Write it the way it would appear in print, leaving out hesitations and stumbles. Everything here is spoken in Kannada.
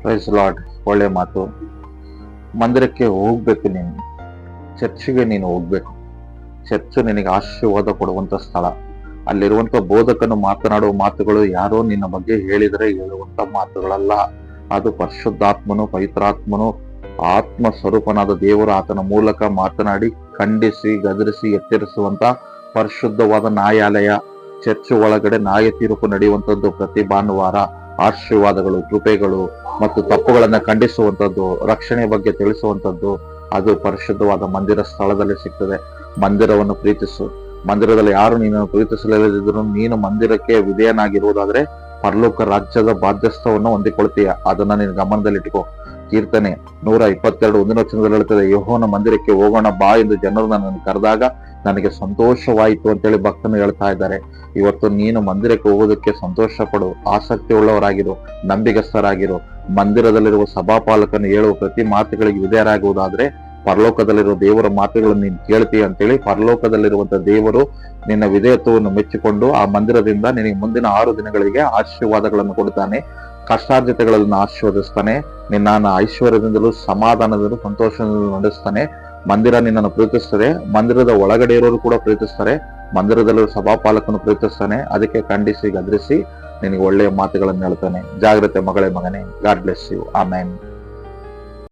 Price lord. ಒಳ್ಳೆ ಮಾತು. ಮಂದಿರಕ್ಕೆ ಹೋಗ್ಬೇಕು, ನೀನು ಚರ್ಚಿಗೆ ನೀನು ಹೋಗ್ಬೇಕು. ಚರ್ಚ್ ನಿನಗೆ ಆಶೀರ್ವಾದ ಕೊಡುವಂತ ಸ್ಥಳ. ಅಲ್ಲಿರುವಂತ ಬೋಧಕನು ಮಾತನಾಡುವ ಮಾತುಗಳು ಯಾರೋ ನಿನ್ನ ಬಗ್ಗೆ ಹೇಳಿದರೆ ಹೇಳುವಂತ ಮಾತುಗಳಲ್ಲ. ಅದು ಪರಿಶುದ್ಧಾತ್ಮನು, ಪವಿತ್ರಾತ್ಮನು, ಆತ್ಮ ಸ್ವರೂಪನಾದ ದೇವರು ಆತನ ಮೂಲಕ ಮಾತನಾಡಿ ಖಂಡಿಸಿ ಗದರಿಸಿ ಎಚ್ಚರಿಸುವಂತ ಪರಿಶುದ್ಧವಾದ ನ್ಯಾಯಾಲಯ. ಚರ್ಚ್ ಒಳಗಡೆ ನ್ಯಾಯ ತೀರ್ಪು ನಡೆಯುವಂತದ್ದು ಪ್ರತಿ ಭಾನುವಾರ. ಆಶೀರ್ವಾದಗಳು, ಕೃಪೆಗಳು ಮತ್ತು ತಪ್ಪುಗಳನ್ನ ಖಂಡಿಸುವಂತದ್ದು, ರಕ್ಷಣೆ ಬಗ್ಗೆ ತಿಳಿಸುವಂತದ್ದು ಅದು ಪರಿಶುದ್ಧವಾದ ಮಂದಿರ ಸ್ಥಳದಲ್ಲಿ ಸಿಗ್ತದೆ. ಮಂದಿರವನ್ನು ಪ್ರೀತಿಸು. ಮಂದಿರದಲ್ಲಿ ಯಾರು ನೀನನ್ನು ಪ್ರೀತಿಸಲಿಲ್ಲದಿದ್ರು ನೀನು ಮಂದಿರಕ್ಕೆ ವಿಧೇಯನಾಗಿರುವುದಾದ್ರೆ ಪರಲೋಕ ರಾಜ್ಯದ ಬಾಧ್ಯಸ್ಥವನ್ನು ಹೊಂದಿಕೊಳ್ತೀಯ. ಅದನ್ನ ನೀನು ಗಮನದಲ್ಲಿಟ್ಟುಕೋ. ಕೀರ್ತನೆ 122 1ನೇ ವಚನದಲ್ಲಿ ಹೇಳ್ತದೆ, ಯೆಹೋವನ ಮಂದಿರಕ್ಕೆ ಹೋಗೋಣ ಬಾ ಎಂದು ಜನರು ನನ್ನನ್ನು ಕರೆದಾಗ ನನಗೆ ಸಂತೋಷವಾಯಿತು ಅಂತೇಳಿ ಭಕ್ತನು ಹೇಳ್ತಾ ಇದ್ದಾರೆ. ಇವತ್ತು ನೀನು ಮಂದಿರಕ್ಕೆ ಹೋಗೋದಕ್ಕೆ ಸಂತೋಷ ಪಡು, ಆಸಕ್ತಿ ಉಳ್ಳವರಾಗಿರು, ನಂಬಿಗಸ್ತರಾಗಿರು. ಮಂದಿರದಲ್ಲಿರುವ ಸಭಾಪಾಲಕನು ಹೇಳುವ ಪ್ರತಿ ಮಾತುಗಳಿಗೆ ವಿಧೇಯರಾಗುವುದಾದ್ರೆ ಪರಲೋಕದಲ್ಲಿರುವ ದೇವರ ಮಾತುಗಳನ್ನು ನೀನು ಕೇಳ್ತೀಯ ಅಂತೇಳಿ ಪರಲೋಕದಲ್ಲಿರುವಂತ ದೇವರು ನಿನ್ನ ವಿಧೇಯತ್ವವನ್ನು ಮೆಚ್ಚಿಕೊಂಡು ಆ ಮಂದಿರದಿಂದ ನಿನಗೆ ಮುಂದಿನ 6 ದಿನಗಳಿಗೆ ಆಶೀರ್ವಾದಗಳನ್ನು ಕೊಡ್ತಾನೆ. ಕಷ್ಟಾರ್ಜಿತಗಳನ್ನು ಆಶೀರ್ವದಿಸ್ತಾನೆ. ನಿನ್ನ ಐಶ್ವರ್ಯದಿಂದಲೂ ಸಮಾಧಾನದಿಂದಲೂ ಸಂತೋಷದಿಂದಲೂ ನಡೆಸ್ತಾನೆ. ಮಂದಿರ ನಿನ್ನನ್ನು ಪ್ರೀತಿಸ್ತದೆ. ಮಂದಿರದ ಒಳಗಡೆ ಇರೋರು ಕೂಡ ಪ್ರೀತಿಸ್ತಾರೆ. ಮಂದಿರದಲ್ಲಿರುವ ಸಭಾಪಾಲಕನು ಪ್ರೀತಿಸ್ತಾನೆ. ಅದಕ್ಕೆ ಖಂಡಿಸಿ ಗದರಿಸಿ ನಿನಗೆ ಒಳ್ಳೆಯ ಮಾತುಗಳನ್ನು ಹೇಳ್ತಾನೆ. ಜಾಗ್ರತೆ ಮಗಳೇ, ಮಗನೇ. God bless you. ಆಮೆನ್.